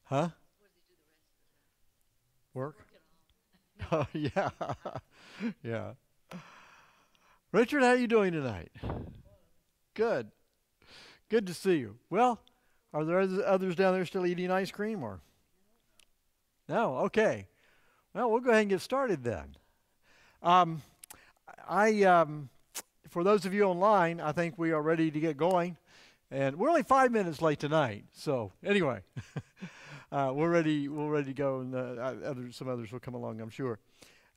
Huh? Work? Oh, yeah. Yeah. Richard, how you doing tonight? Good. Good to see you. Well, are there others down there still eating ice cream or? No. Okay. Well, we'll go ahead and get started then. Um, I for those of you online, I think we are ready to get going, and we're only 5 minutes late tonight. So anyway, we're ready. We're ready to go, and some others will come along, I'm sure.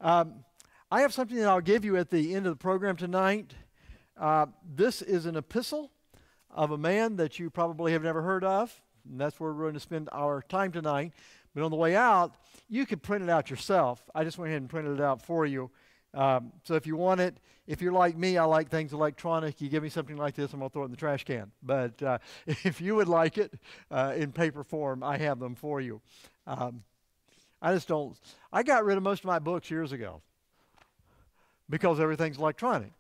Um, I have something that I'll give you at the end of the program tonight. This is an epistle of a man that you probably have never heard of, and that's where we're going to spend our time tonight. But on the way out, you can print it out yourself. I just went ahead and printed it out for you. So if you want it, if you're like me, I like things electronic. You give me something like this, I'm going to throw it in the trash can. But if you would like it in paper form, I have them for you. I just don't. I got rid of most of my books years ago because everything's electronic.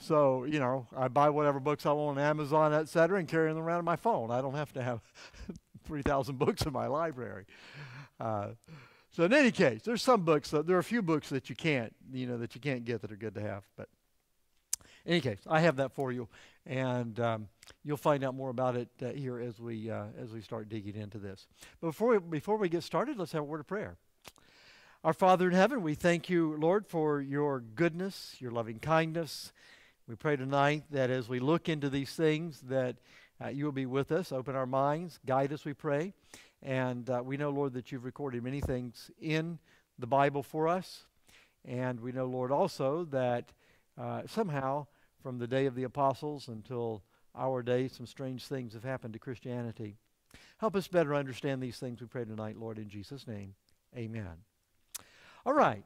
So, I buy whatever books I want on Amazon, et cetera, and carry them around on my phone. I don't have to have 3,000 books in my library. So in any case, there's some books, there are a few books that you can't get that are good to have. But in any case, I have that for you, and you'll find out more about it here as we start digging into this. But before we get started, let's have a word of prayer. Our Father in heaven, we thank you, Lord, for your goodness, your loving kindness. We pray tonight that as we look into these things, that you will be with us, open our minds, guide us, we pray. And we know, Lord, that you've recorded many things in the Bible for us. And we know, Lord, also that somehow from the day of the apostles until our day, some strange things have happened to Christianity. Help us better understand these things, we pray tonight, Lord, in Jesus' name. Amen. All right.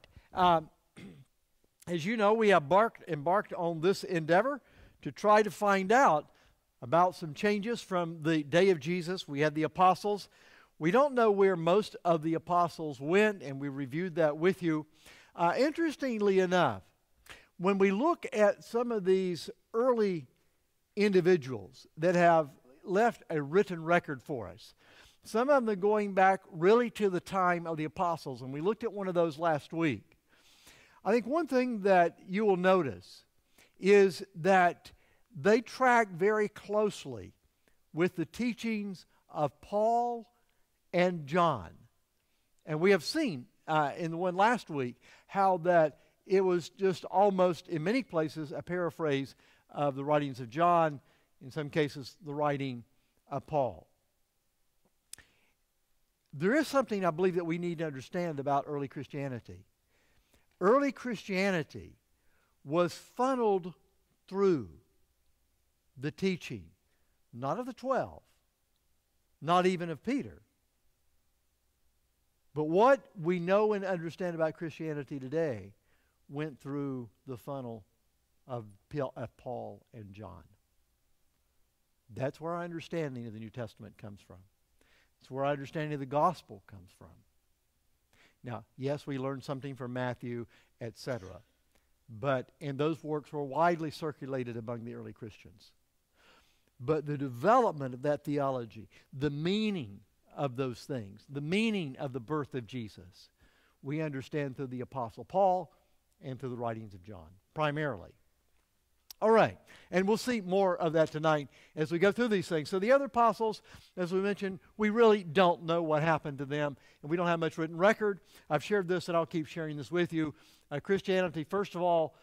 As you know, we have embarked on this endeavor to try to find out about some changes from the day of Jesus. We had the apostles. We don't know where most of the apostles went, and we reviewed that with you. Interestingly enough, when we look at some of these early individuals that have left a written record for us, some of them going back really to the time of the apostles, and we looked at one of those last week. I think one thing that you will notice is that they track very closely with the teachings of Paul and John. And we have seen in the one last week how that it was just almost, in many places, a paraphrase of the writings of John, in some cases, the writing of Paul. There is something I believe that we need to understand about early Christianity. Early Christianity was funneled through the teaching, not of the 12, not even of Peter. But what we know and understand about Christianity today went through the funnel of Paul and John. That's where our understanding of the New Testament comes from. It's where our understanding of the gospel comes from. Now, yes, we learned something from Matthew, etc. And those works were widely circulated among the early Christians. But the development of that theology, the meaning of those things, the meaning of the birth of Jesus, we understand through the Apostle Paul and through the writings of John, primarily. All right, and we'll see more of that tonight as we go through these things. So the other apostles, as we mentioned, we really don't know what happened to them, and we don't have much written record. I've shared this, and I'll keep sharing this with you. Christianity, first of all,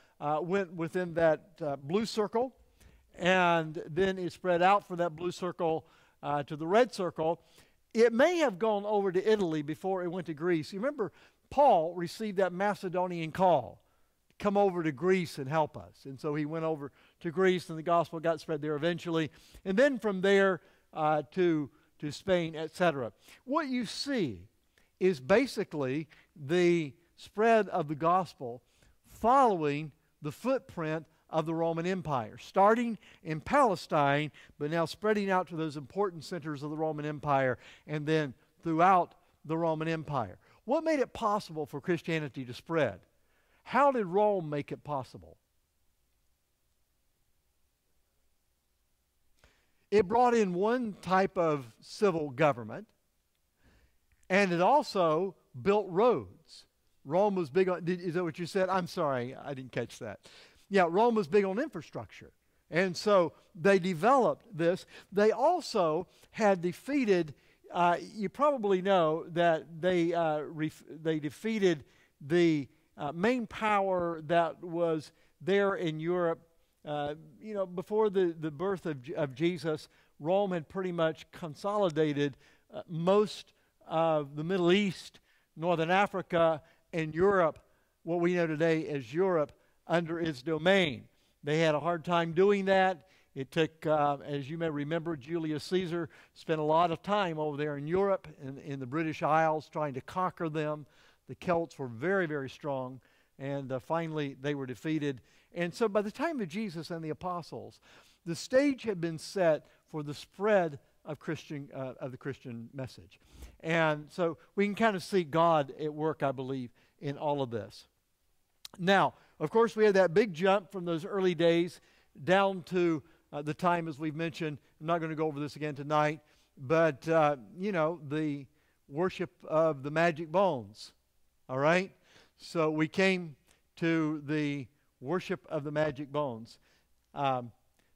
went within that blue circle, and then it spread out from that blue circle to the red circle. It may have gone over to Italy before it went to Greece. You remember, Paul received that Macedonian call. Come over to Greece and help us. And so he went over to Greece, and the gospel got spread there eventually. And then from there to Spain, etc. What you see is basically the spread of the gospel following the footprint of the Roman Empire, starting in Palestine, but now spreading out to those important centers of the Roman Empire, and then throughout the Roman Empire. What made it possible for Christianity to spread? How did Rome make it possible? It brought in one type of civil government, And it also built roads. Rome was big on, is that what you said? I'm sorry, I didn't catch that. Yeah, Rome was big on infrastructure. And so they developed this. They also had defeated, you probably know that they defeated the main power that was there in Europe. Before the birth of Jesus, Rome had pretty much consolidated most of the Middle East, Northern Africa, and Europe, what we know today as Europe, under its domain. They had a hard time doing that. It took, as you may remember, Julius Caesar spent a lot of time over there in Europe, in the British Isles, trying to conquer them. The Celts were very, very strong, and finally they were defeated. And so by the time of Jesus and the apostles, the stage had been set for the spread of the Christian message. And so we can kind of see God at work, I believe, in all of this. Now, of course, we had that big jump from those early days down to the time, as we've mentioned. I'm not going to go over this again tonight, but, the worship of the magic bones. All right? So we came to the worship of the magic bones.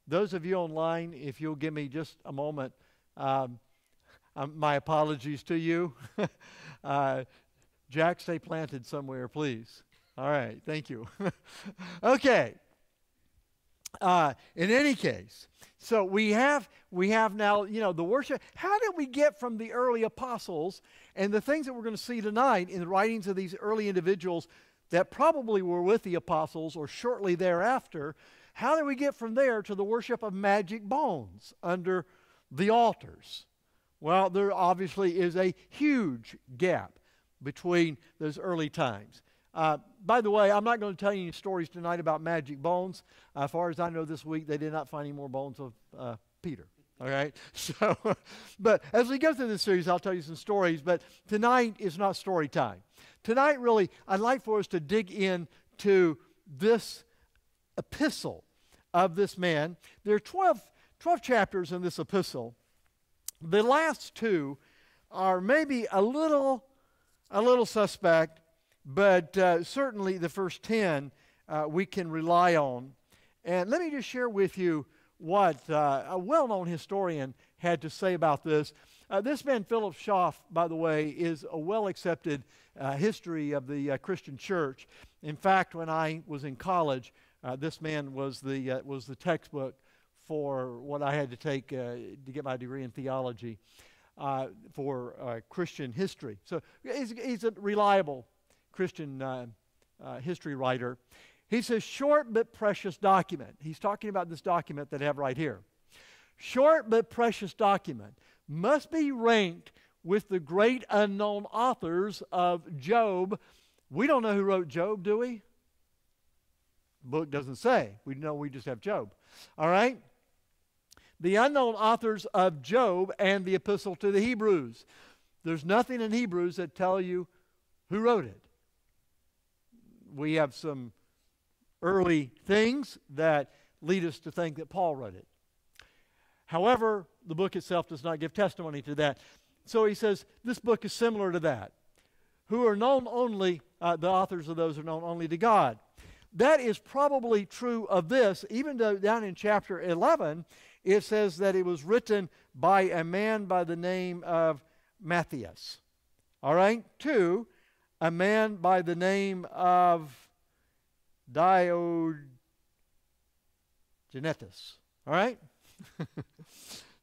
Those of you online, if you'll give me just a moment, my apologies to you. Jack, stay planted somewhere, please. All right, thank you. Okay. In any case, so we have now, the worship. How did we get from the early apostles and the things that we're going to see tonight in the writings of these early individuals that probably were with the apostles or shortly thereafter? How did we get from there to the worship of magic bones under the altars? Well, there obviously is a huge gap between those early times. By the way, I'm not going to tell you any stories tonight about magic bones. As far as I know, this week they did not find any more bones of Peter. All right? So, but as we go through this series, I'll tell you some stories. But tonight is not story time. Tonight, really, I'd like for us to dig into this epistle of this man. There are 12 chapters in this epistle. The last two are maybe a little suspect, but certainly the first 10 we can rely on. And let me just share with you what a well-known historian had to say about this. This man, Philip Schaff, by the way, is a well-accepted history of the Christian church. In fact, when I was in college, this man was the textbook for what I had to take to get my degree in theology for Christian history. So he's a reliable Christian history writer. He says, short but precious document. He's talking about this document that I have right here. Short but precious document must be ranked with the great unknown authors of Job. We don't know who wrote Job, do we? The book doesn't say. We know we just have Job. All right? The unknown authors of Job and the epistle to the Hebrews. There's nothing in Hebrews that tell you who wrote it. We have some early things that lead us to think that Paul wrote it. However, the book itself does not give testimony to that. So he says this book is similar to that. Who are known only, the authors of those are known only to God. That is probably true of this, even though down in chapter 11, it says that it was written by a man by the name of Matthias. All right? 2, a man by the name of Diogenetus. All right?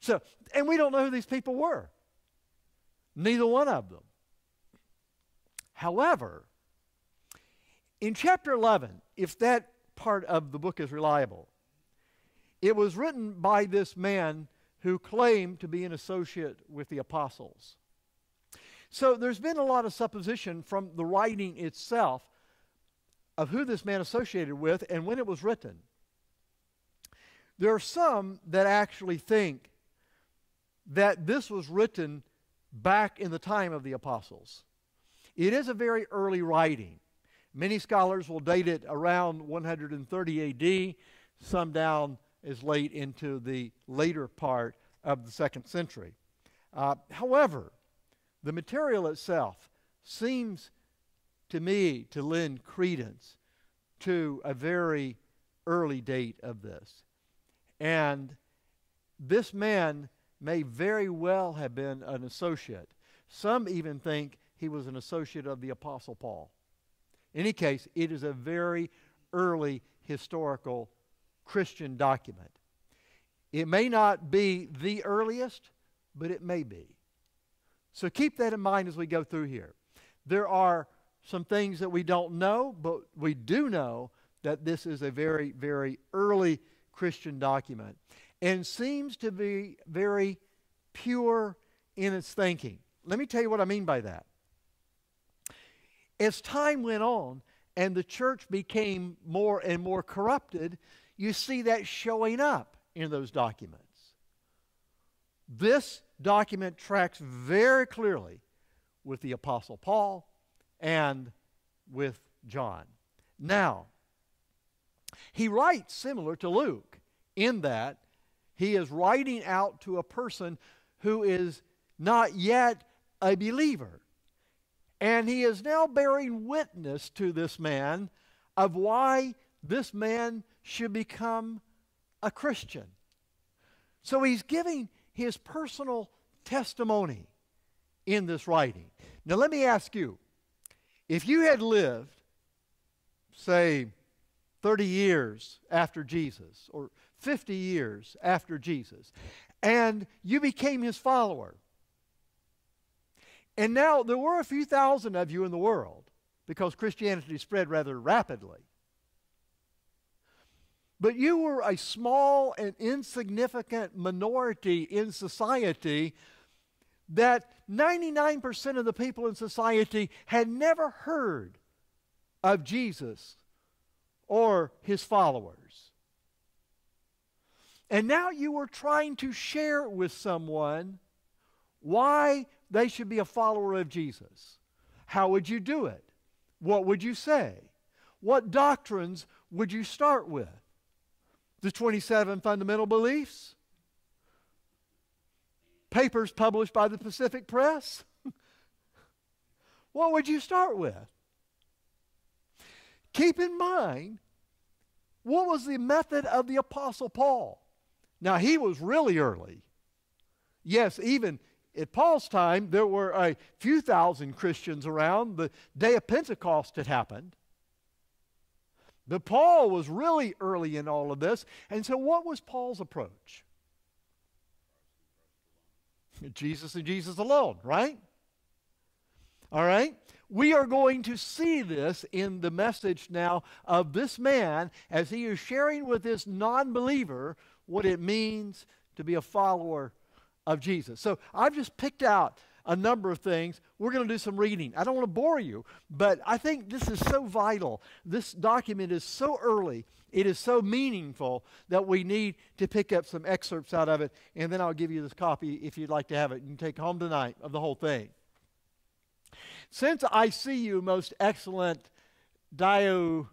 So, and we don't know who these people were. Neither one of them. However, in chapter 11, if that part of the book is reliable, it was written by this man who claimed to be an associate with the apostles. So there's been a lot of supposition from the writing itself of who this man associated with and when it was written. There are some that actually think that this was written back in the time of the apostles. It is a very early writing. Many scholars will date it around 130 A.D., some down as late into the later part of the 2nd century. However, The material itself seems to me to lend credence to a very early date of this. And this man may very well have been an associate. Some even think he was an associate of the Apostle Paul. In any case, it is a very early historical Christian document. It may not be the earliest, but it may be. So keep that in mind as we go through here. There are some things that we don't know, but we do know that this is a very, very early Christian document and seems to be very pure in its thinking. Let me tell you what I mean by that. As time went on and the church became more and more corrupted, you see that showing up in those documents. This document tracks very clearly with the Apostle Paul and with John. Now, he writes similar to Luke in that he is writing out to a person who is not yet a believer. And he is now bearing witness to this man of why this man should become a Christian. So he's giving his personal testimony in this writing. Now let me ask you, if you had lived, say, 30 years after Jesus, or 50 years after Jesus, and you became his follower, and now there were a few thousand of you in the world, because Christianity spread rather rapidly, but you were a small and insignificant minority in society that 99% of the people in society had never heard of Jesus or his followers. And now you were trying to share with someone why they should be a follower of Jesus. How would you do it? What would you say? What doctrines would you start with? The 27 fundamental beliefs? Papers published by the Pacific Press? What would you start with? Keep in mind, what was the method of the Apostle Paul? Now, he was really early. Yes, even at Paul's time, there were a few thousand Christians around. The day of Pentecost had happened. But Paul was really early in all of this. And so what was Paul's approach? Jesus and Jesus alone, right? All right? We are going to see this in the message now of this man as he is sharing with this non-believer what it means to be a follower of Jesus. So I've just picked out a number of things. We're going to do some reading. I don't want to bore you, but I think this is so vital. This document is so early. It is so meaningful that we need to pick up some excerpts out of it, and then I'll give you this copy if you'd like to have it. You can take home tonight of the whole thing. Since I see you, most excellent whoever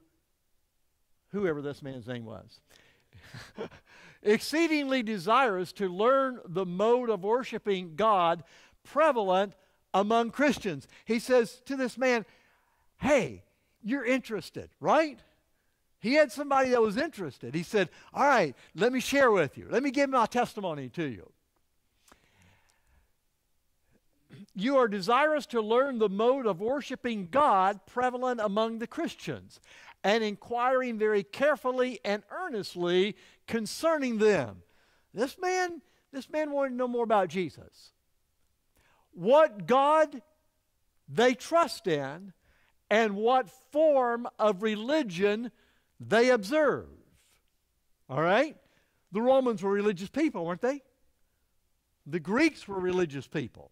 this man's name was, exceedingly desirous to learn the mode of worshiping God prevalent among Christians. He says to this man, hey, you're interested, right? He had somebody that was interested. He said, all right, let me share with you. Let me give my testimony to you. You are desirous to learn the mode of worshiping God prevalent among the Christians and inquiring very carefully and earnestly concerning them. This man wanted to know more about Jesus. What God they trust in and what form of religion they observe. All right? The Romans were religious people, weren't they? The Greeks were religious people.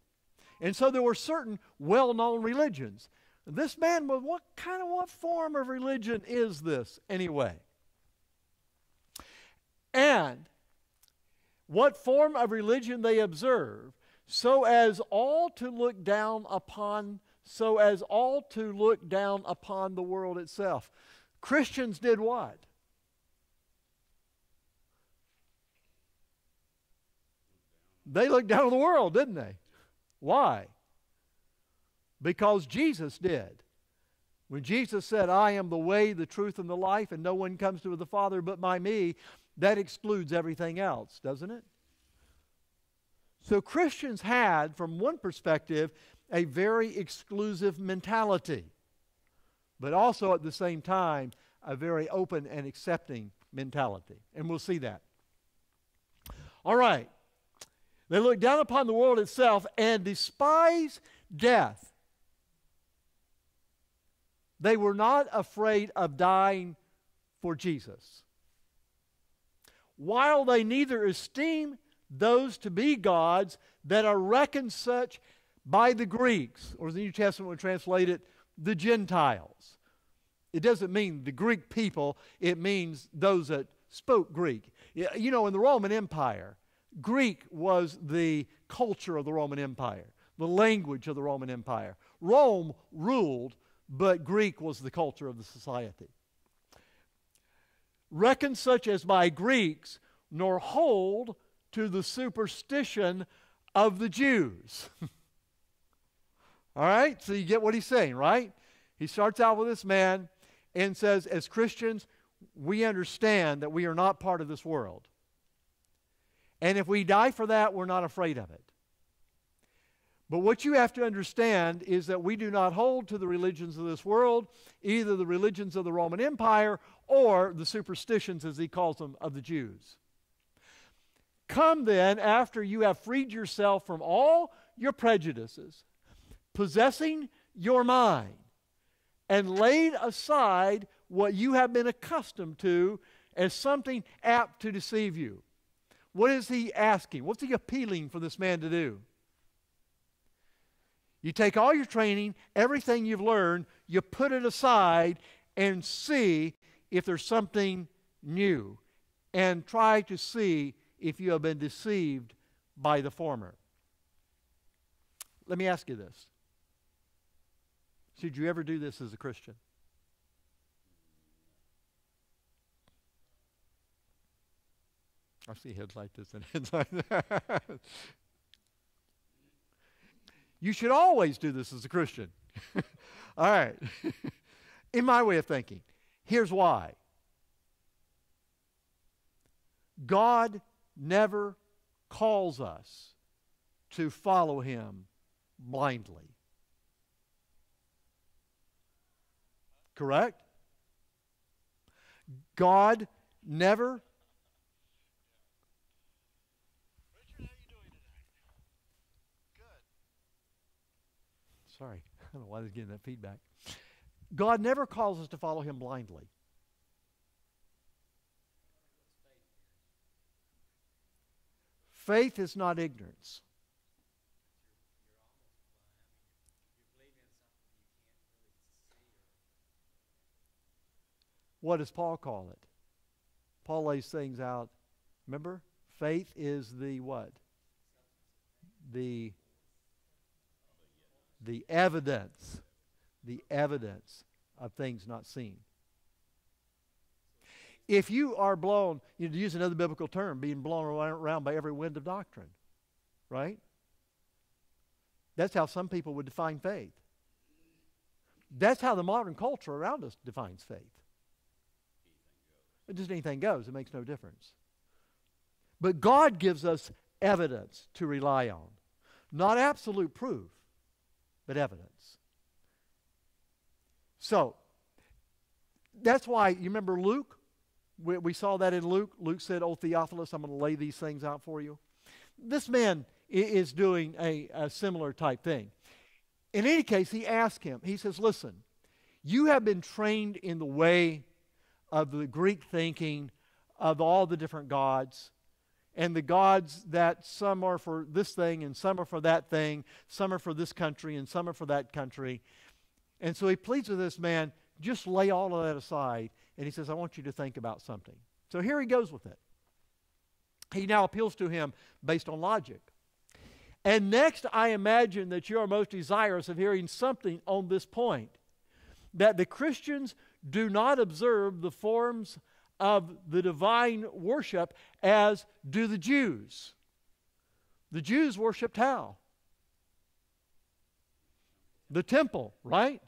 And so there were certain well-known religions. This man was, what form of religion is this anyway? And what form of religion they observe, so as all to look down upon the world itself. Christians did what? They looked down on the world, didn't they? Why? because Jesus did. When Jesus said, I am the way, the truth, and the life, and no one comes to the Father but by me, that excludes everything else, doesn't it? So Christians had, from one perspective, a very exclusive mentality, but also at the same time, a very open and accepting mentality. And we'll see that. All right. They looked down upon the world itself and despised death. They were not afraid of dying for Jesus. While they neither esteem those to be gods that are reckoned such by the Greeks, or the New Testament would translate it, the Gentiles. It doesn't mean the Greek people, it means those that spoke Greek. You know, in the Roman Empire, Greek was the culture of the Roman Empire, the language of the Roman Empire. Rome ruled, but Greek was the culture of the society. Reckoned such as by Greeks, nor hold to the superstition of the Jews. All right? So you get what he's saying, right? He starts out with this man and says, as Christians, we understand that we are not part of this world. And if we die for that, we're not afraid of it. But what you have to understand is that we do not hold to the religions of this world, either the religions of the Roman Empire or the superstitions, as he calls them, of the Jews. Come then, after you have freed yourself from all your prejudices, possessing your mind, and laid aside what you have been accustomed to as something apt to deceive you. What is he asking? What's he appealing for this man to do? You take all your training, everything you've learned, you put it aside and see if there's something new, and try to see if you have been deceived by the former. Let me ask you this. Should you ever do this as a Christian? I see heads like this and heads like that. You should always do this as a Christian. All right. In my way of thinking, here's why. God never calls us to follow Him blindly. Correct? God never. Richard, how are you doing tonight? Good. Sorry, I don't know why I was getting that feedback. God never calls us to follow Him blindly. Faith is not ignorance. What does Paul call it? Paul lays things out. Remember? Faith is the what? The evidence. The evidence of things not seen. If you are blown, to use another biblical term, being blown around by every wind of doctrine, right? That's how some people would define faith. That's how the modern culture around us defines faith. Just anything goes. It makes no difference. But God gives us evidence to rely on. Not absolute proof, but evidence. So, that's why, you remember Luke? We saw that in Luke. Luke said, "Oh, Theophilus, I'm going to lay these things out for you." This man is doing a similar type thing. In any case, he asked him, he says, listen, you have been trained in the way of the Greek thinking of all the different gods, and the gods that some are for this thing and some are for that thing, some are for this country and some are for that country. And so he pleads with this man, just lay all of that aside, and he says, I want you to think about something. So here he goes with it. He now appeals to him based on logic. And next, I imagine that you are most desirous of hearing something on this point, that the Christians do not observe the forms of the divine worship as do the Jews. The Jews worshiped how? The temple, right?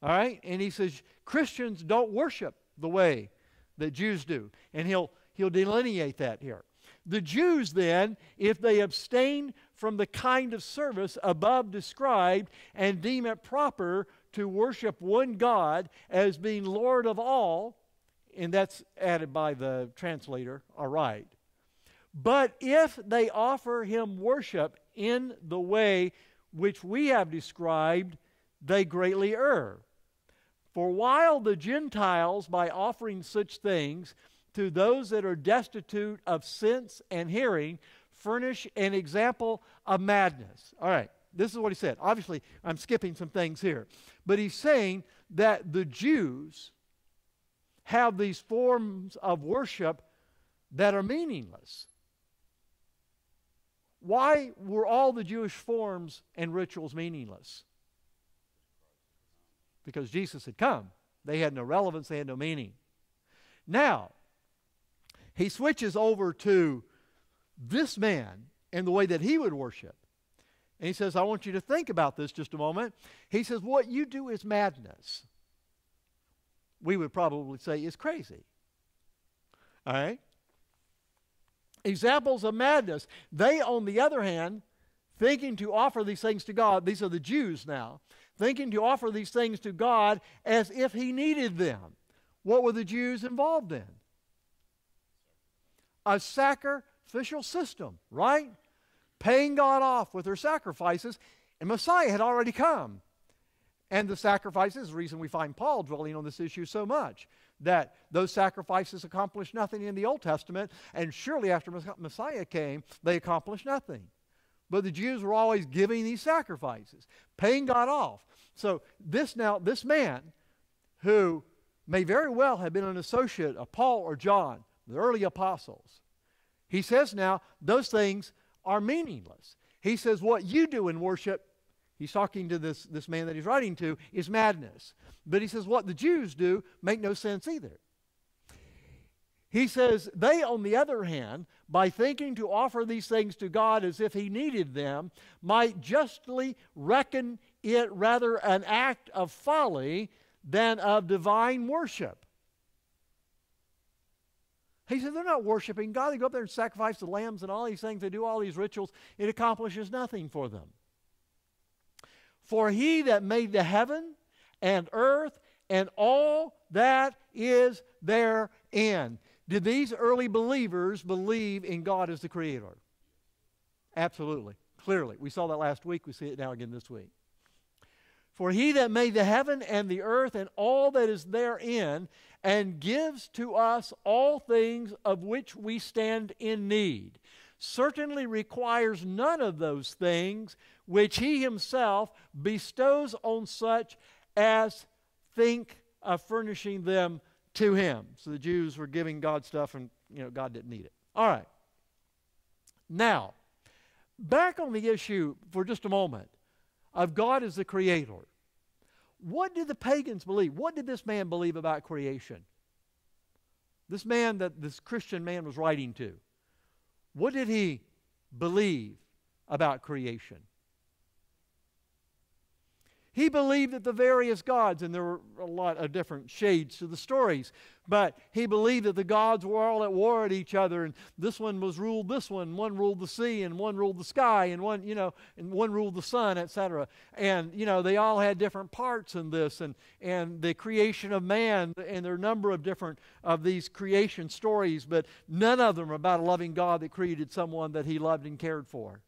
All right? And he says Christians don't worship the way that Jews do. And he'll delineate that here. The Jews then, if they abstain from the kind of service above described and deem it proper to worship one God as being Lord of all, and that's added by the translator, all right. But if they offer him worship in the way which we have described, they greatly err. For while the Gentiles, by offering such things to those that are destitute of sense and hearing, furnish an example of madness. All right, this is what he said. Obviously, I'm skipping some things here. But he's saying that the Jews have these forms of worship that are meaningless. Why were all the Jewish forms and rituals meaningless? Because Jesus had come. They had no relevance, they had no meaning. Now, he switches over to this man and the way that he would worship. And he says, I want you to think about this just a moment. He says, what you do is madness. We would probably say is crazy. All right? Examples of madness. They, on the other hand, thinking to offer these things to God, these are the Jews now, thinking to offer these things to God as if he needed them. What were the Jews involved in? A sacrificial system, right? Paying God off with their sacrifices, and Messiah had already come. And the sacrifices, the reason we find Paul dwelling on this issue so much, that those sacrifices accomplished nothing in the Old Testament, and surely after Messiah came, they accomplished nothing. But the Jews were always giving these sacrifices, paying God off. So this man, who may very well have been an associate of Paul or John, the early apostles, he says now, those things are meaningless. He says, what you do in worship, he's talking to this man that he's writing to, is madness. But he says, what the Jews do make no sense either. He says, they, on the other hand, by thinking to offer these things to God as if he needed them, might justly reckon it rather an act of folly than of divine worship. He said, they're not worshiping God. They go up there and sacrifice the lambs and all these things. They do all these rituals. It accomplishes nothing for them. For he that made the heaven and earth and all that is therein. Did these early believers believe in God as the Creator? Absolutely. Clearly. We saw that last week. We see it now again this week. For he that made the heaven and the earth and all that is therein, and gives to us all things of which we stand in need, certainly requires none of those things which he himself bestows on such as think of furnishing them to him. So the Jews were giving God stuff and God didn't need it. All right. Now, back on the issue for just a moment of God as the Creator. What did the pagans believe? What did this man believe about creation? This man that this Christian man was writing to. What did he believe about creation? He believed that the various gods, and there were a lot of different shades to the stories, but he believed that the gods were all at war at each other, and this one ruled this one ruled the sea, and one ruled the sky, and one ruled the sun, etc. And, they all had different parts in this, and the creation of man, and there are a number of different of these creation stories, but none of them are about a loving God that created someone that he loved and cared for.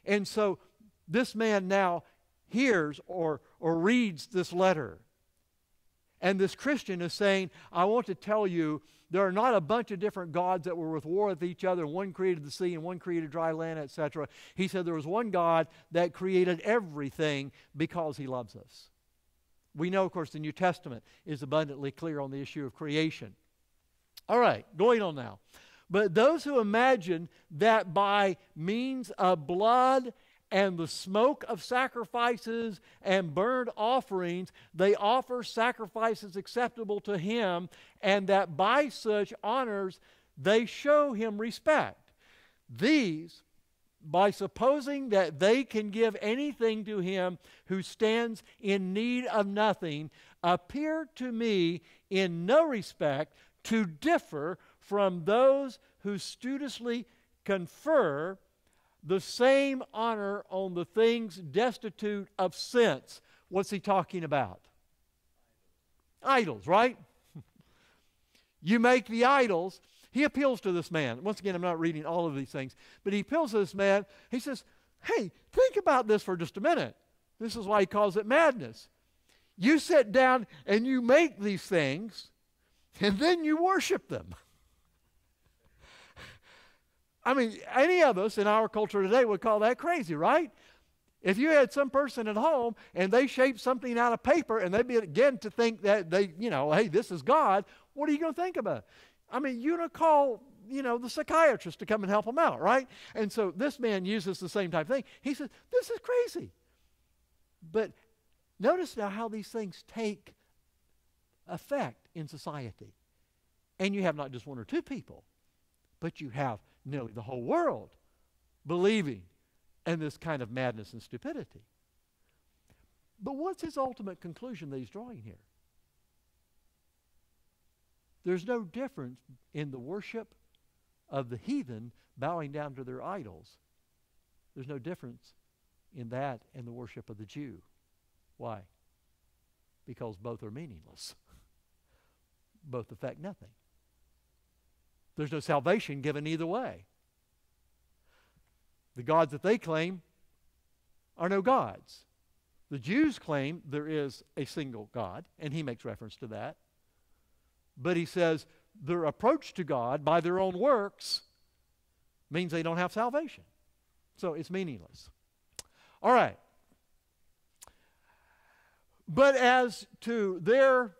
And so this man now hears or reads this letter. And this Christian is saying, I want to tell you, there are not a bunch of different gods that were with war with each other. One created the sea and one created dry land, etc. He said there was one God that created everything because he loves us. We know, of course, the New Testament is abundantly clear on the issue of creation. All right, going on now. But those who imagine that by means of blood and the smoke of sacrifices and burnt offerings, they offer sacrifices acceptable to him, and that by such honors they show him respect. These by supposing that they can give anything to him who stands in need of nothing, appear to me in no respect to differ from those who studiously confer the same honor on the things destitute of sense. What's he talking about? Idols, right? You make the idols. He appeals to this man. Once again, I'm not reading all of these things, but he appeals to this man. He says, hey, think about this for just a minute. This is why he calls it madness. You sit down and you make these things, and then you worship them. I mean, any of us in our culture today would call that crazy, right? If you had some person at home and they shaped something out of paper and they begin to think that they, hey, this is God, what are you going to think about? I mean, you're going to call, the psychiatrist to come and help them out, right? And so this man uses the same type of thing. He says, this is crazy. But notice now how these things take effect in society. And you have not just one or two people, but you have nearly the whole world believing in this kind of madness and stupidity. But what's his ultimate conclusion that he's drawing here? There's no difference in the worship of the heathen bowing down to their idols. There's no difference in that and the worship of the Jew. Why? Because both are meaningless. Both affect nothing. There's no salvation given either way. The gods that they claim are no gods. The Jews claim there is a single God, and he makes reference to that. But he says their approach to God by their own works means they don't have salvation. So it's meaningless. All right. But as to their,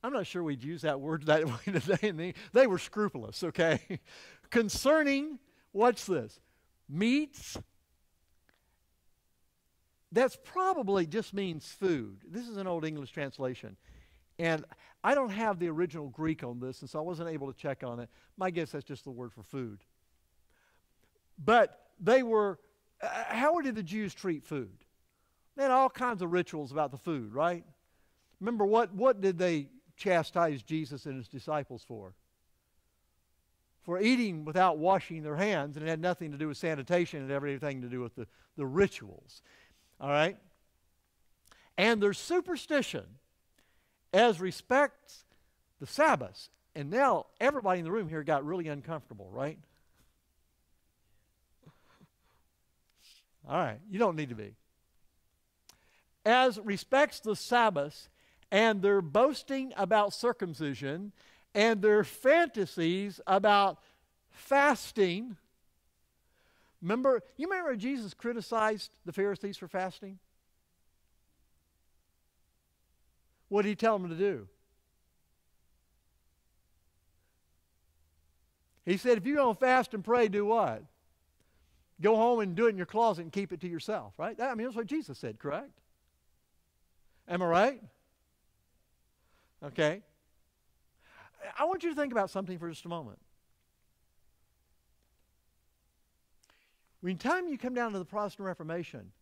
I'm not sure we'd use that word that way today. They were scrupulous, okay? Concerning, what's this? Meats. That's probably just means food. This is an Old English translation. And I don't have the original Greek on this, and so I wasn't able to check on it. My guess that's just the word for food. But they were, how did the Jews treat food? They had all kinds of rituals about the food, right? Remember, what did they chastise Jesus and his disciples for? For eating without washing their hands, and it had nothing to do with sanitation, and everything to do with the rituals. All right? And their superstition as respects the Sabbath. And now everybody in the room here got really uncomfortable, right? All right, you don't need to be. As respects the Sabbath and their boasting about circumcision and their fantasies about fasting. You remember Jesus criticized the Pharisees for fasting? What did he tell them to do? He said, if you're going to fast and pray, do what? Go home and do it in your closet and keep it to yourself, right? I mean, that's what Jesus said, correct? Am I right? Okay. I want you to think about something for just a moment. When time you come down to the Protestant Reformation,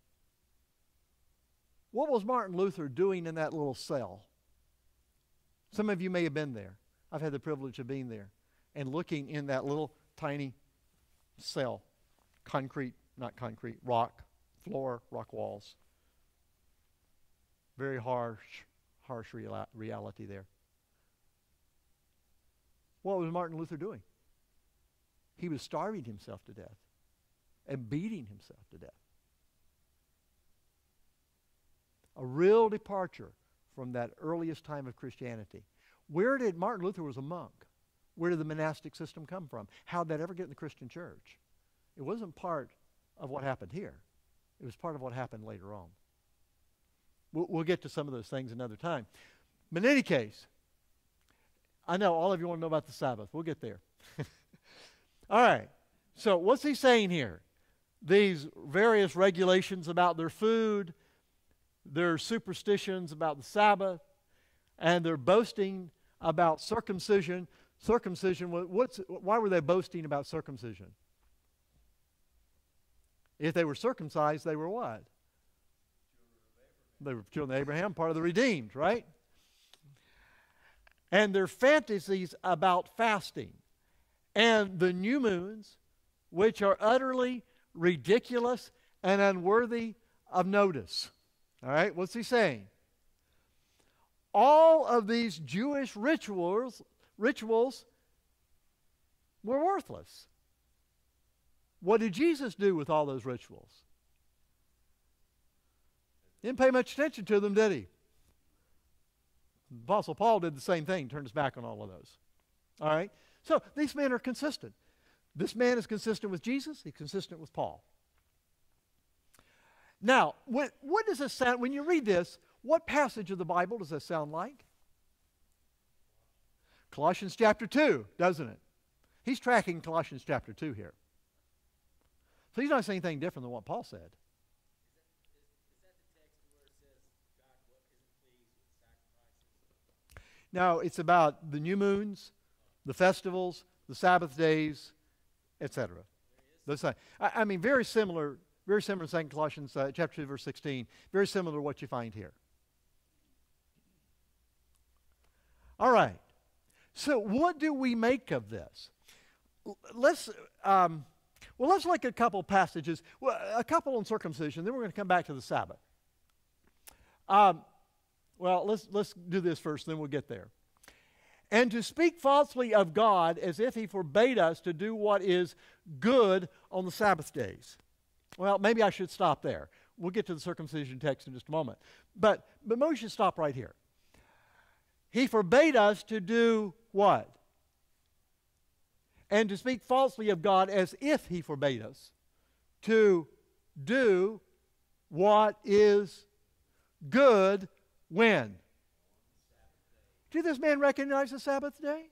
what was Martin Luther doing in that little cell? Some of you may have been there. I've had the privilege of being there and looking in that little tiny cell. Not concrete, rock floor, rock walls. Very harsh reality there. What was Martin Luther doing? He was starving himself to death and beating himself to death. A real departure from that earliest time of Christianity. Martin Luther was a monk. Where did the monastic system come from? How did that ever get in the Christian church? It wasn't part of what happened here. It was part of what happened later on. We'll get to some of those things another time. But in any case, I know all of you want to know about the Sabbath. We'll get there. All right. So what's he saying here? These various regulations about their food, their superstitions about the Sabbath, and their boasting about circumcision. Circumcision, why were they boasting about circumcision? If they were circumcised, they were what? They were children of Abraham, part of the redeemed, right? And their fantasies about fasting and the new moons, which are utterly ridiculous and unworthy of notice. All right, what's he saying? All of these Jewish rituals were worthless. What did Jesus do with all those rituals? He didn't pay much attention to them, did he? The Apostle Paul did the same thing, turned his back on all of those. All right? So these men are consistent. This man is consistent with Jesus. He's consistent with Paul. Now, what does this sound, when you read this, what passage of the Bible does this sound like? Colossians chapter 2, doesn't it? He's tracking Colossians chapter 2 here. So he's not saying anything different than what Paul said. No, it's about the new moons, the festivals, the Sabbath days, etc. I mean, very similar to 2 Colossians chapter 2, verse 16. Very similar to what you find here. All right. So what do we make of this? Let's look at a couple passages. Well, a couple on circumcision, then we're going to come back to the Sabbath. Well, let's do this first, then we'll get there. And to speak falsely of God as if he forbade us to do what is good on the Sabbath days. Well, maybe I should stop there. We'll get to the circumcision text in just a moment. But maybe we should stop right here. He forbade us to do what? And to speak falsely of God as if he forbade us to do what is good when? Did this man recognize the Sabbath day?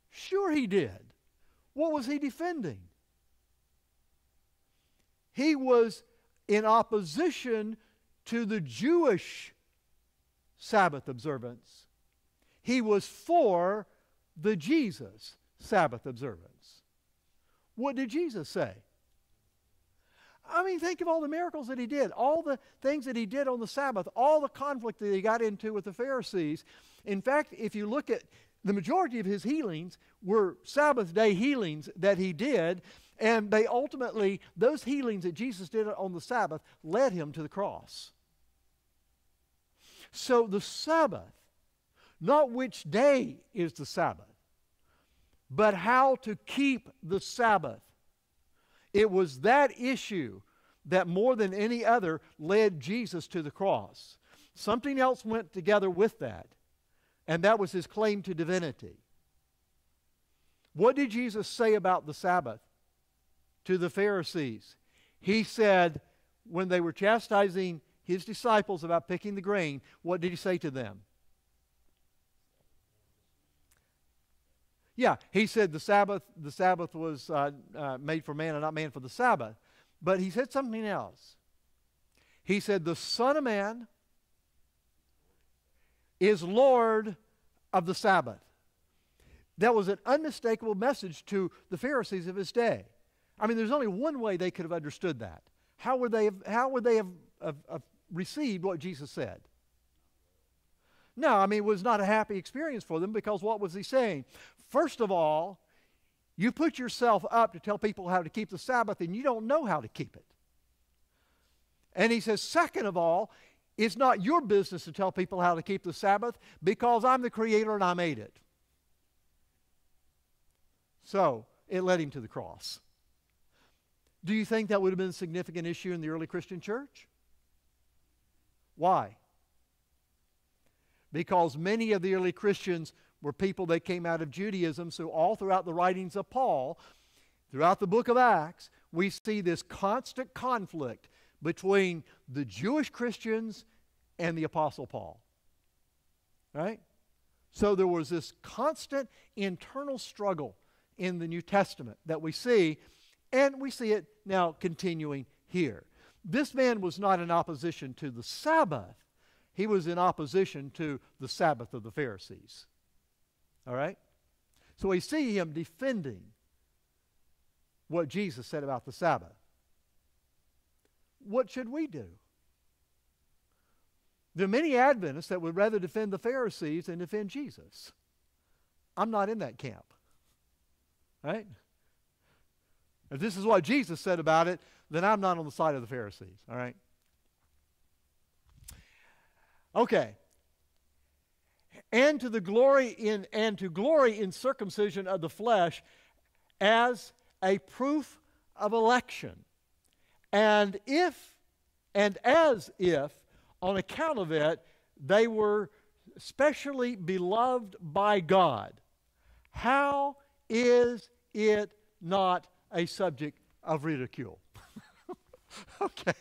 Sure he did. What was he defending? He was in opposition to the Jewish Sabbath observance. He was for the Jesus Sabbath observance. What did Jesus say? I mean, think of all the miracles that he did, all the things that he did on the Sabbath, all the conflict that he got into with the Pharisees. In fact, if you look at the majority of his healings were Sabbath day healings that he did, and they ultimately, those healings that Jesus did on the Sabbath led him to the cross. So the Sabbath, not which day is the Sabbath, but how to keep the Sabbath. It was that issue that more than any other led Jesus to the cross. Something else went together with that, and that was his claim to divinity. What did Jesus say about the Sabbath to the Pharisees? He said, when they were chastising his disciples about picking the grain, what did he say to them? Yeah, he said the Sabbath was made for man and not man for the Sabbath. But he said something else. He said the Son of Man is Lord of the Sabbath. That was an unmistakable message to the Pharisees of his day. I mean, there's only one way they could have understood that. How would they have received what Jesus said? No, I mean, it was not a happy experience for them, because what was he saying? First of all, you put yourself up to tell people how to keep the Sabbath, and you don't know how to keep it. And he says, second of all, it's not your business to tell people how to keep the Sabbath, because I'm the Creator and I made it. So, it led him to the cross. Do you think that would have been a significant issue in the early Christian church? Why? Because many of the early Christians were people that came out of Judaism. So all throughout the writings of Paul, throughout the book of Acts, we see this constant conflict between the Jewish Christians and the Apostle Paul. Right? So there was this constant internal struggle in the New Testament that we see, and we see it now continuing here. This man was not in opposition to the Sabbath. He was in opposition to the Sabbath of the Pharisees. All right? So we see him defending what Jesus said about the Sabbath. what should we do? There are many Adventists that would rather defend the Pharisees than defend Jesus. I'm not in that camp. Right? If this is what Jesus said about it, then I'm not on the side of the Pharisees. All right? Okay. And to glory in circumcision of the flesh as a proof of election. And as if on account of it they were specially beloved by God. How is it not a subject of ridicule? Okay.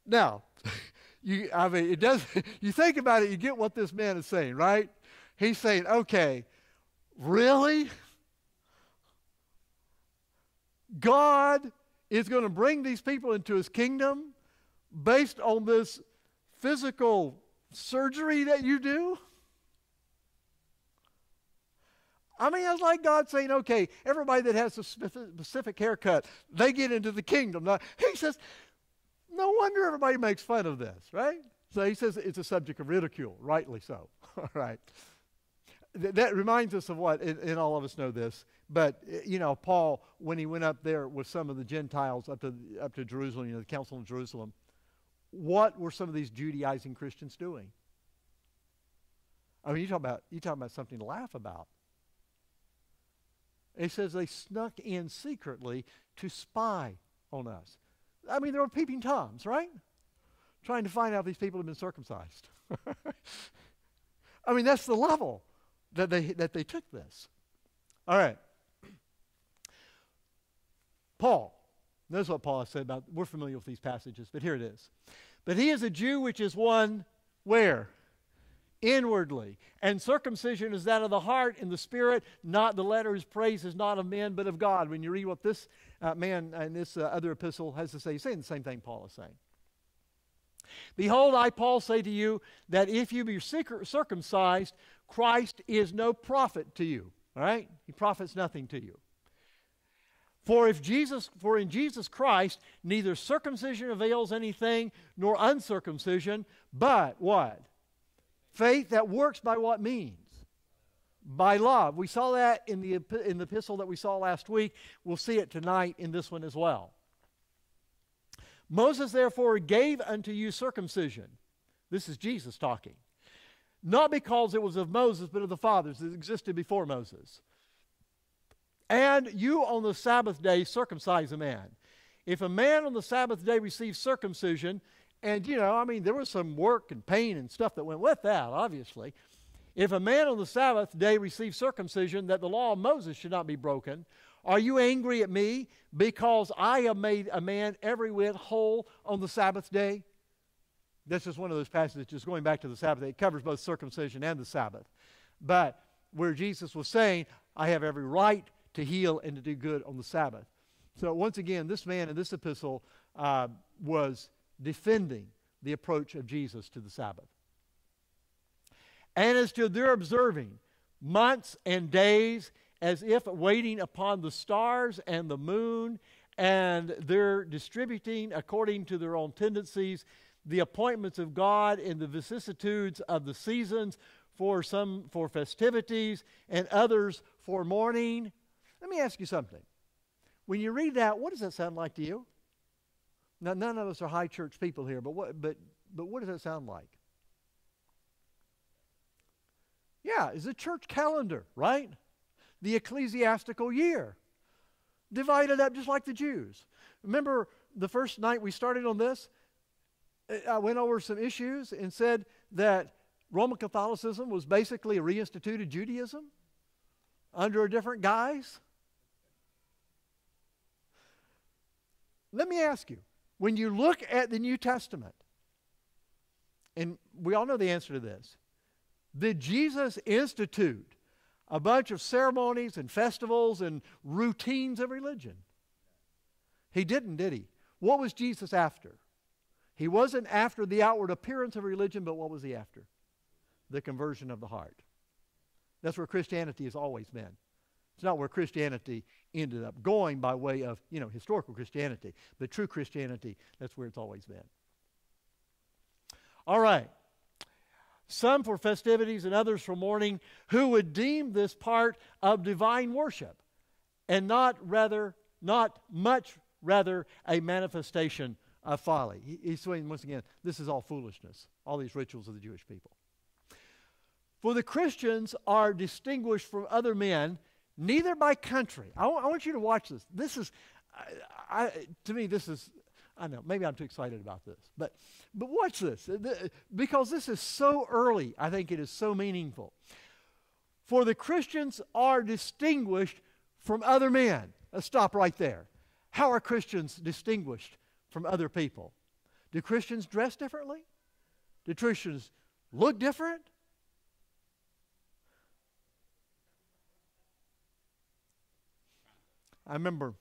Now, you think about it, you get what this man is saying, right? He's saying, okay, really? God is going to bring these people into his kingdom based on this physical surgery that you do? I mean, it's like God saying, okay, everybody that has a specific haircut, they get into the kingdom. Now, he says, no wonder everybody makes fun of this, right? So he says it's a subject of ridicule, rightly so. All right. That reminds us of what, and all of us know this, but, Paul, when he went up there with some of the Gentiles up to Jerusalem, the Council of Jerusalem, what were some of these Judaizing Christians doing? I mean, you talk about something to laugh about. It says they snuck in secretly to spy on us. I mean, they were peeping Toms, right? Trying to find out if these people have been circumcised. I mean, that's the level that they took this. All right. Paul. Notice what Paul has said about, we're familiar with these passages, but here it is. But he is a Jew which is one, where? Inwardly. And circumcision is that of the heart in the spirit, not the letter whose praise is not of men, but of God. When you read what this man in this other epistle has to say, he's saying the same thing Paul is saying. Behold, I, Paul, say to you that if you be circumcised, Christ is no profit to you. All right? He profits nothing to you. For in Jesus Christ neither circumcision avails anything, nor uncircumcision, but what? Faith that works by what means? By love. We saw that in the epistle that we saw last week. We'll see it tonight in this one as well. Moses therefore gave unto you circumcision. This is Jesus talking. Not because it was of Moses, but of the fathers. It existed before Moses. And you on the Sabbath day circumcise a man. If a man on the Sabbath day receives circumcision, and there was some work and pain and stuff that went with that, obviously. If a man on the Sabbath day receives circumcision, that the law of Moses should not be broken, are you angry at me because I have made a man every whit whole on the Sabbath day? This is one of those passages just going back to the Sabbath day. It covers both circumcision and the Sabbath. But where Jesus was saying, I have every right to heal and to do good on the Sabbath. So once again, this man in this epistle was defending the approach of Jesus to the Sabbath. And as to their observing months and days as if waiting upon the stars and the moon, and they're distributing according to their own tendencies the appointments of God in the vicissitudes of the seasons, for some for festivities and others for mourning. Let me ask you something. When you read that, what does that sound like to you? Now, none of us are high church people here, but what does that sound like? Yeah, it's a church calendar, right? The ecclesiastical year. Divided up just like the Jews. Remember the first night we started on this? I went over some issues and said that Roman Catholicism was basically a reinstituted Judaism under a different guise. Let me ask you, when you look at the New Testament, and we all know the answer to this, did Jesus institute a bunch of ceremonies and festivals and routines of religion? He didn't, did he? What was Jesus after? He wasn't after the outward appearance of religion, but what was he after? The conversion of the heart. That's where Christianity has always been. It's not where Christianity ended up going by way of, historical Christianity. But true Christianity, that's where it's always been. All right. Some for festivities and others for mourning, who would deem this part of divine worship and not much rather a manifestation of folly. He's saying once again, this is all foolishness, all these rituals of the Jewish people. For the Christians are distinguished from other men, neither by country. I want you to watch this. This is, to me, this is, I know, maybe I'm too excited about this. But watch this, because this is so early, I think it is so meaningful. For the Christians are distinguished from other men. Let's stop right there. How are Christians distinguished from other people? Do Christians dress differently? Do Christians look different? I remember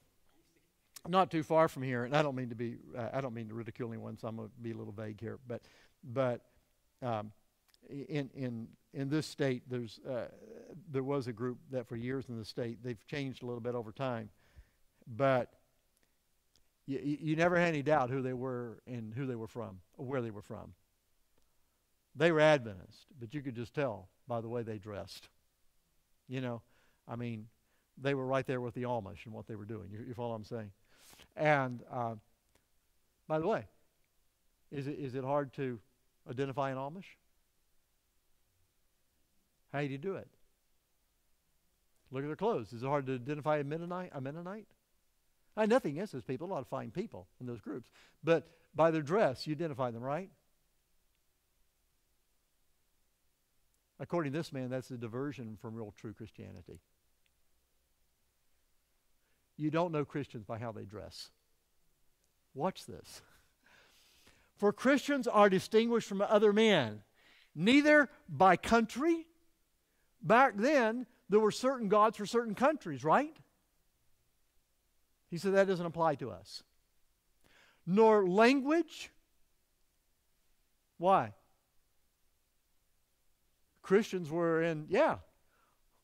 not too far from here, and I don't mean to ridicule anyone, so I'm going to be a little vague here. But in this state, there was a group that for years in the state, they've changed a little bit over time, but you never had any doubt who they were and who they were from, or where they were from. They were Adventist, but you could just tell by the way they dressed. They were right there with the Amish and what they were doing. You follow what I'm saying? And by the way, is it hard to identify an Amish? How do you do it? Look at their clothes. Is it hard to identify a Mennonite? I have nothing against those people. A lot of fine people in those groups. But by their dress, you identify them, right? According to this man, that's a diversion from real true Christianity. You don't know Christians by how they dress. Watch this. For Christians are distinguished from other men, neither by country. Back then, there were certain gods for certain countries, right? He said that doesn't apply to us. Nor language. Why? Christians were in,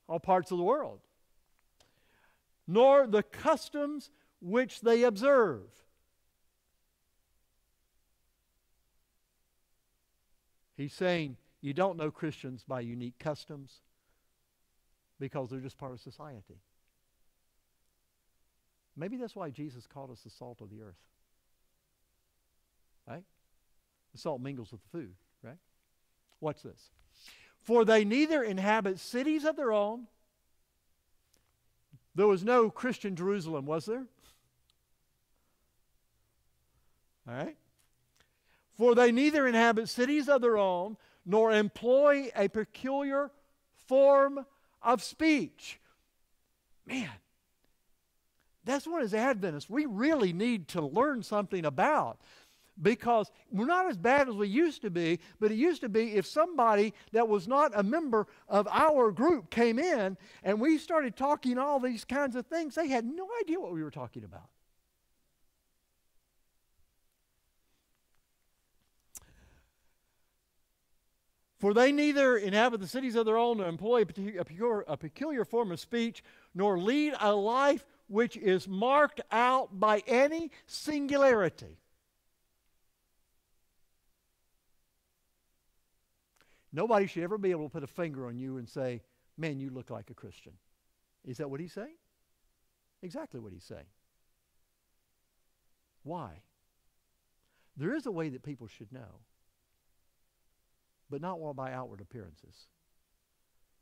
all parts of the world. Nor the customs which they observe. He's saying you don't know Christians by unique customs because they're just part of society. Maybe that's why Jesus called us the salt of the earth. Right? The salt mingles with the food, right? Watch this. For they neither inhabit cities of their own. There was no Christian Jerusalem, was there? All right. For they neither inhabit cities of their own, nor employ a peculiar form of speech. Man, that's what as Adventists we really need to learn something about. Because we're not as bad as we used to be, but it used to be if somebody that was not a member of our group came in and we started talking all these kinds of things, they had no idea what we were talking about. For they neither inhabit the cities of their own, nor employ a peculiar form of speech, nor lead a life which is marked out by any singularity. Nobody should ever be able to put a finger on you and say, man, you look like a Christian. Is that what he's saying? Exactly what he's saying. Why? There is a way that people should know, but not by outward appearances.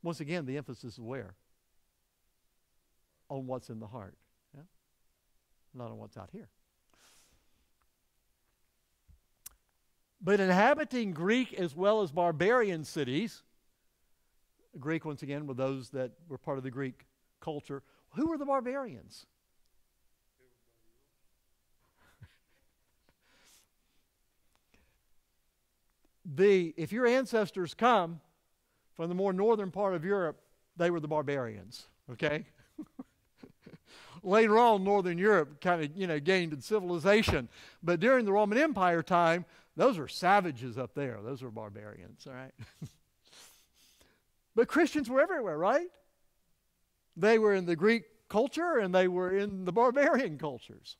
Once again, the emphasis is where? On what's in the heart. Yeah? Not on what's out here. But inhabiting Greek as well as barbarian cities, Greek once again were those that were part of the Greek culture. Who were the barbarians? If your ancestors come from the more northern part of Europe, they were the barbarians, okay? Later on, Northern Europe kind of, gained in civilization. But during the Roman Empire time, those were savages up there. Those were barbarians, all right? But Christians were everywhere, right? They were in the Greek culture and they were in the barbarian cultures.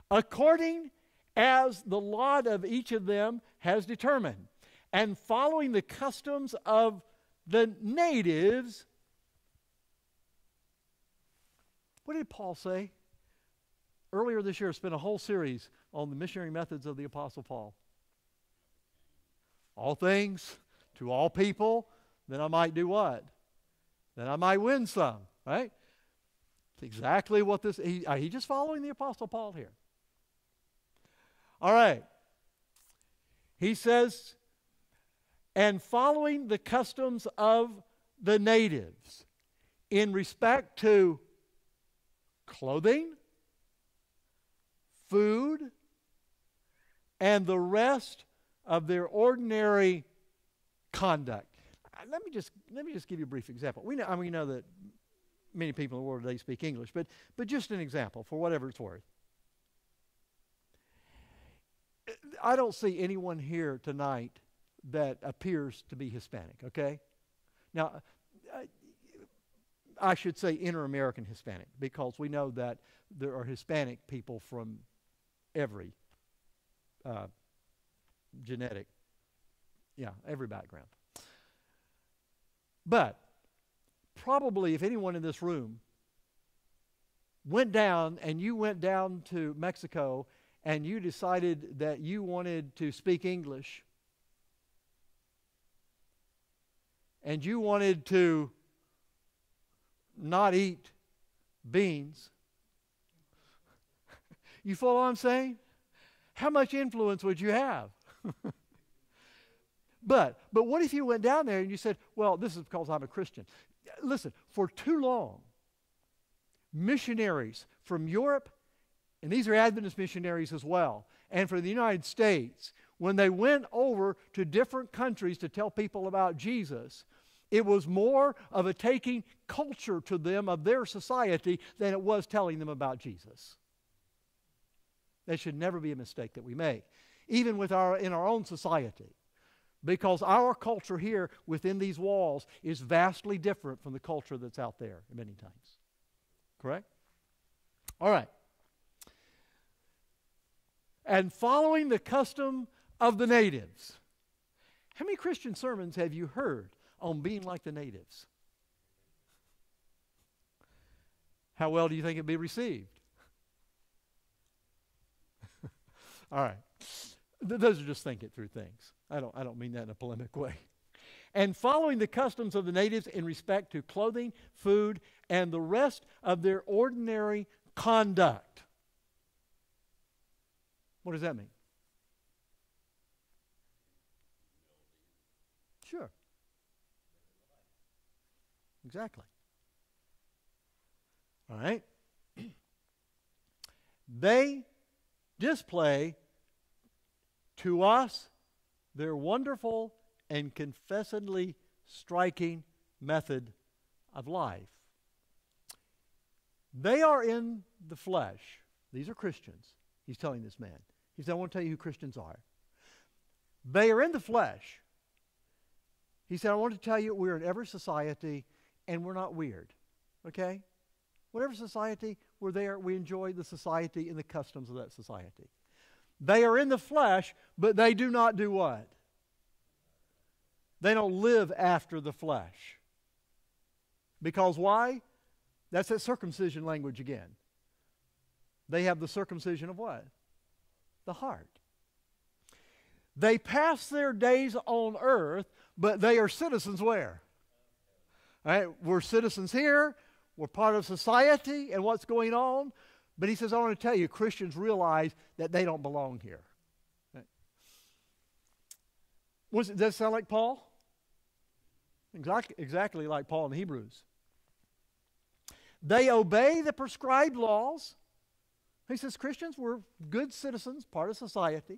According as the lot of each of them has determined, and following the customs of the natives. What did Paul say? Earlier this year, I spent a whole series on the missionary methods of the Apostle Paul. All things to all people, then I might do what? Then I might win some, right? It's exactly what this, he's just following the Apostle Paul here. All right. He says, and following the customs of the natives in respect to clothing, food, and the rest of their ordinary conduct. Let me just give you a brief example. We know that many people in the world today speak English, but just an example for whatever it's worth. I don't see anyone here tonight that appears to be Hispanic, okay? Now, I should say inter-American Hispanic, because we know that there are Hispanic people from every genetic, every background. But probably if anyone in this room went down and you went down to Mexico and you decided that you wanted to speak English and you wanted to not eat beans, you follow what I'm saying? How much influence would you have? But what if you went down there and you said, well, this is because I'm a Christian. Listen, for too long, missionaries from Europe, and these are Adventist missionaries as well, and from the United States, when they went over to different countries to tell people about Jesus, it was more of a taking culture to them of their society than it was telling them about Jesus. That should never be a mistake that we make, even in our own society. Because our culture here within these walls is vastly different from the culture that's out there many times. Correct? All right. And following the custom of the natives. How many Christian sermons have you heard on being like the natives? How well do you think it'd be received? All right. Those are just think it through things. I don't mean that in a polemic way. And following the customs of the natives in respect to clothing, food, and the rest of their ordinary conduct. What does that mean? Sure. Exactly. All right. They display to us their wonderful and confessedly striking method of life. They are in the flesh. These are Christians. He's telling this man. He said, I want to tell you who Christians are. They are in the flesh. He said, I want to tell you we're in every society and we're not weird. Okay? Whatever society we're there, we enjoy the society and the customs of that society. They are in the flesh, but they do not do what? They don't live after the flesh. Because why? That's that circumcision language again. They have the circumcision of what? The heart. They pass their days on earth, but they are citizens where? All right, we're citizens here. We're part of society and what's going on. But he says, I want to tell you, Christians realize that they don't belong here. Does that sound like Paul? Exactly like Paul in Hebrews. They obey the prescribed laws. He says, Christians, we're good citizens, part of society.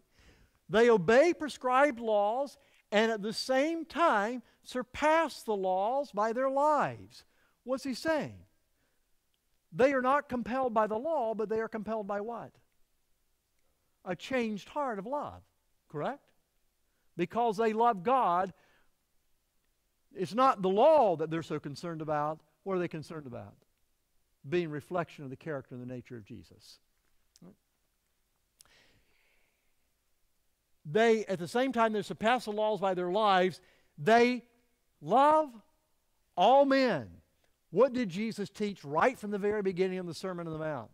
They obey prescribed laws and at the same time surpass the laws by their lives. What's he saying? They are not compelled by the law, but they are compelled by what? A changed heart of love. Correct? Because they love God, it's not the law that they're so concerned about, what are they concerned about? Being reflection of the character and the nature of Jesus. They, at the same time, they surpass the laws by their lives. They love all men. What did Jesus teach right from the very beginning of the Sermon on the Mount?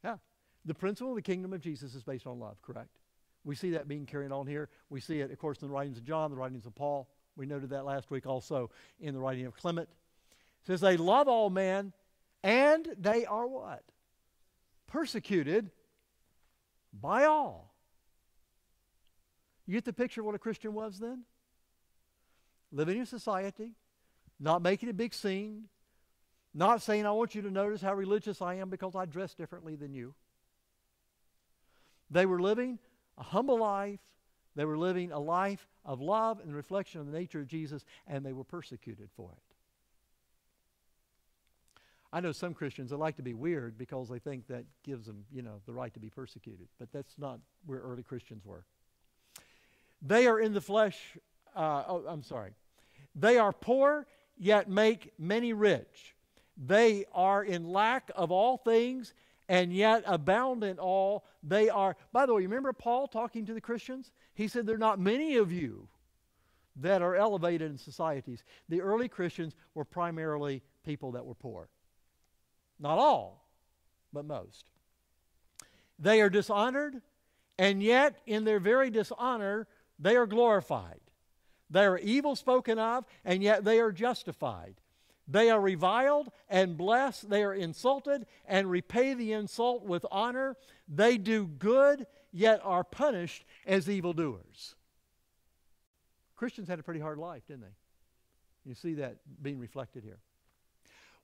Yeah. The principle of the kingdom of Jesus is based on love, correct? We see that being carried on here. We see it, of course, in the writings of John, the writings of Paul. We noted that last week also in the writing of Clement. It says they love all men, and they are what? Persecuted by all. You get the picture of what a Christian was then? Living in society, not making a big scene, not saying, I want you to notice how religious I am because I dress differently than you. They were living a humble life. They were living a life of love and reflection of the nature of Jesus, and they were persecuted for it. I know some Christians that like to be weird because they think that gives them, the right to be persecuted. But that's not where early Christians were. They are in the flesh. They are poor, yet make many rich. They are in lack of all things, and yet abound in all. They are, by the way, you remember Paul talking to the Christians? He said, there are not many of you that are elevated in societies. The early Christians were primarily people that were poor. Not all, but most. They are dishonored, and yet in their very dishonor, they are glorified. They are evil spoken of, and yet they are justified. They are reviled and blessed. They are insulted and repay the insult with honor. They do good, yet are punished as evildoers. Christians had a pretty hard life, didn't they? You see that being reflected here.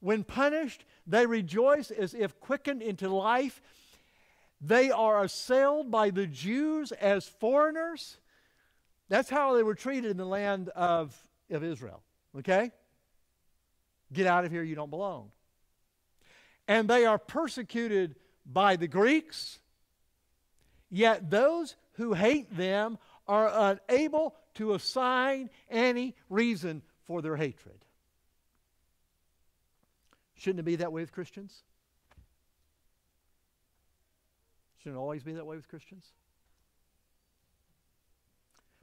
When punished, they rejoice as if quickened into life. They are assailed by the Jews as foreigners. That's how they were treated in the land of Israel. Okay? Get out of here, you don't belong. And they are persecuted by the Greeks, yet those who hate them are unable to assign any reason for their hatred. Shouldn't it be that way with Christians? Shouldn't it always be that way with Christians?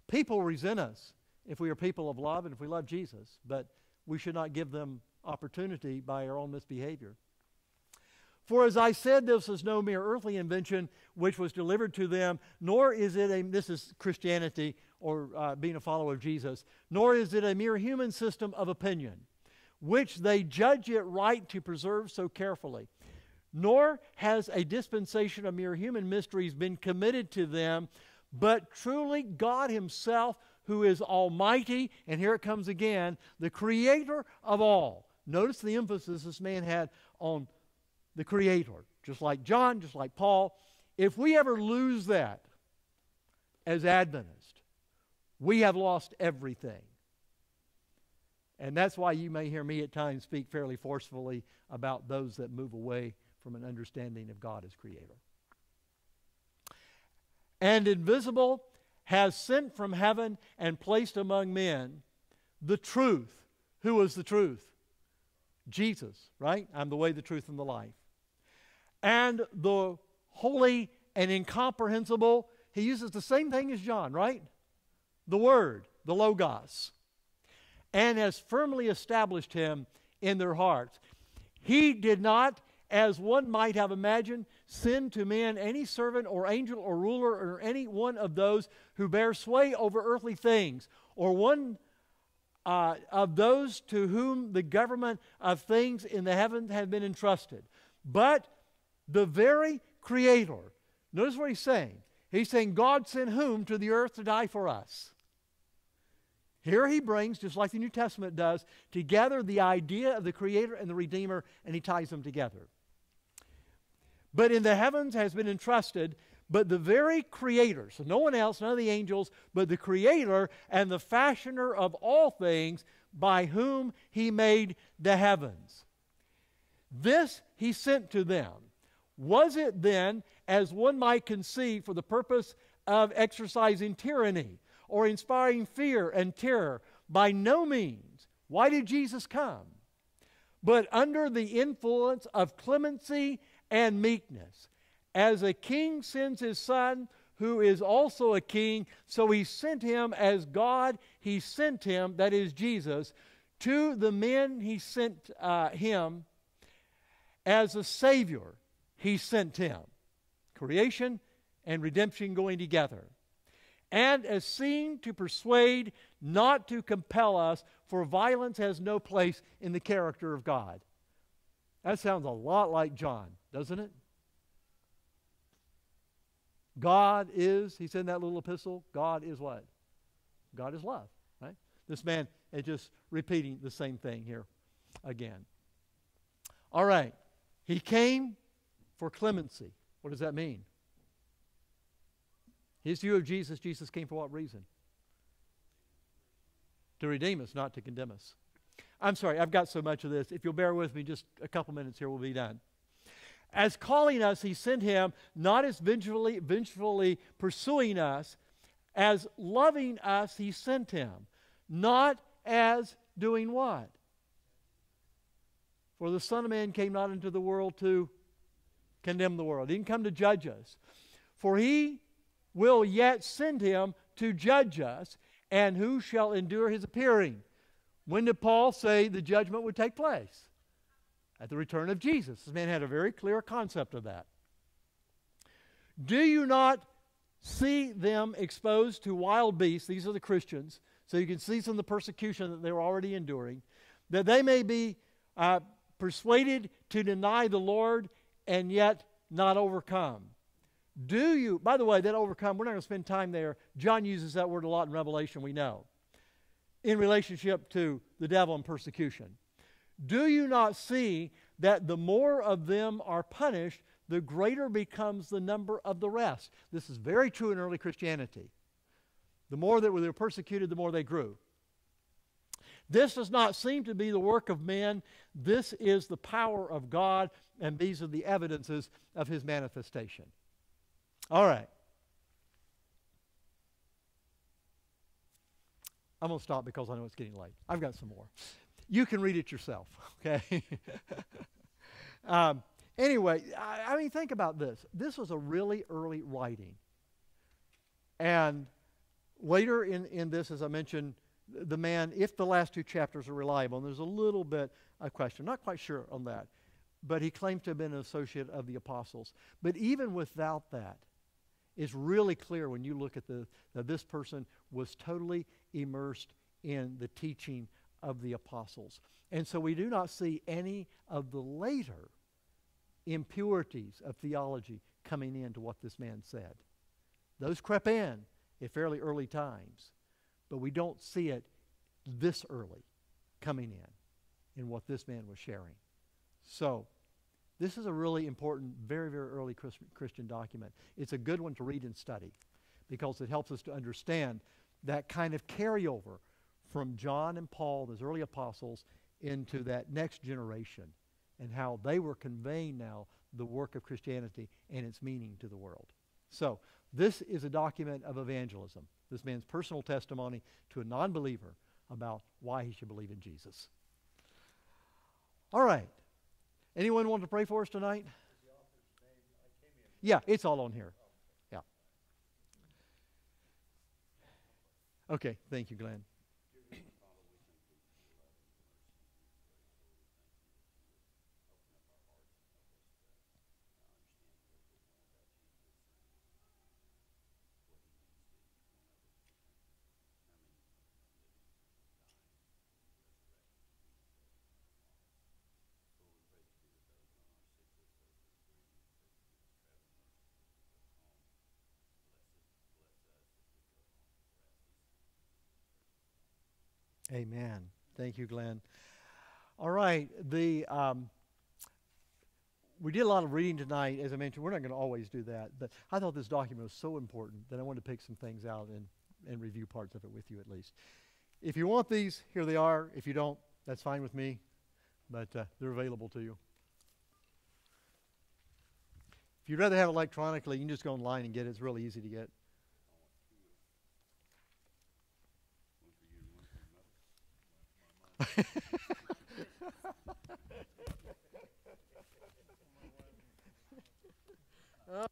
People resent us if we are people of love and if we love Jesus, but we should not give them opportunity by our own misbehavior. For as I said, this is no mere earthly invention which was delivered to them, nor is it this is Christianity or being a follower of Jesus, nor is it a mere human system of opinion, which they judge it right to preserve so carefully. Nor has a dispensation of mere human mysteries been committed to them, but truly God Himself, who is almighty, and here it comes again, the creator of all. Notice the emphasis this man had on the creator, just like John, just like Paul. If we ever lose that as Adventists, we have lost everything. And that's why you may hear me at times speak fairly forcefully about those that move away from an understanding of God as creator. And invisible has sent from heaven and placed among men the truth. Who is the truth? Jesus, right? I'm the way, the truth, and the life. And the holy and incomprehensible, he uses the same thing as John, right? The Word, the Logos. And has firmly established him in their hearts. He did not, as one might have imagined, send to men any servant or angel or ruler or any one of those who bear sway over earthly things, or one of those to whom the government of things in the heavens had been entrusted, but the very Creator. Notice what he's saying. He's saying God sent whom to the earth to die for us. Here he brings, just like the New Testament does, together the idea of the Creator and the Redeemer, and he ties them together. But in the heavens has been entrusted, but the very Creator, so no one else, none of the angels, but the Creator and the fashioner of all things, by whom he made the heavens. This he sent to them. Was it then, as one might conceive, for the purpose of exercising tyranny, or inspiring fear and terror, By no means. Why did Jesus come? But under the influence of clemency and meekness. As a king sends his son, who is also a king, so he sent him as God. He sent him, that is Jesus, to the men he sent him as a Savior. He sent him. Creation and redemption going together. And as seen to persuade, not to compel us, for violence has no place in the character of God. That sounds a lot like John, doesn't it? God is, he said in that little epistle, God is what? God is love, right? This man is just repeating the same thing here again. All right. He came for clemency. What does that mean? His view of Jesus, Jesus came for what reason? To redeem us, not to condemn us. I'm sorry, I've got so much of this. If you'll bear with me just a couple minutes here, we'll be done. As calling us, he sent him, not as vengefully pursuing us, as loving us, he sent him. Not as doing what? For the Son of Man came not into the world to condemn the world. He didn't come to judge us. For he will yet send him to judge us, and who shall endure his appearing? When did Paul say the judgment would take place? At the return of Jesus. This man had a very clear concept of that. Do you not see them exposed to wild beasts? These are the Christians. So you can see some of the persecution that they were already enduring. That they may be persuaded to deny the Lord and yet not overcome. Do you, by the way, that overcome, we're not going to spend time there. John uses that word a lot in Revelation, we know, in relationship to the devil and persecution. Do you not see that the more of them are punished, the greater becomes the number of the rest? This is very true in early Christianity. The more that they were persecuted, the more they grew. This does not seem to be the work of men. This is the power of God, and these are the evidences of his manifestation. All right. I'm going to stop because I know it's getting late. I've got some more. You can read it yourself, okay? Anyway, I mean, think about this. This was a really early writing. And later in this, as I mentioned, the man, if the last two chapters are reliable, and there's a little bit of question, not quite sure on that, but he claims to have been an associate of the apostles. But even without that, it's really clear when you look at that this person was totally immersed in the teaching of the apostles. And so we do not see any of the later impurities of theology coming into what this man said. Those crept in at fairly early times, but we don't see it this early coming in what this man was sharing. So this is a really important, very, very early Christian document. It's a good one to read and study because it helps us to understand that kind of carryover from John and Paul, those early apostles, into that next generation and how they were conveying now the work of Christianity and its meaning to the world. So this is a document of evangelism, this man's personal testimony to a non-believer about why he should believe in Jesus. All right. Anyone want to pray for us tonight? Yeah, it's all on here. Yeah. Okay, thank you, Glenn. Amen. Thank you, Glenn. All right. We did a lot of reading tonight. As I mentioned, we're not going to always do that. But I thought this document was so important that I wanted to pick some things out and review parts of it with you at least. If you want these, here they are. If you don't, that's fine with me. But they're available to you. If you'd rather have it electronically, you can just go online and get it. It's really easy to get. Oh,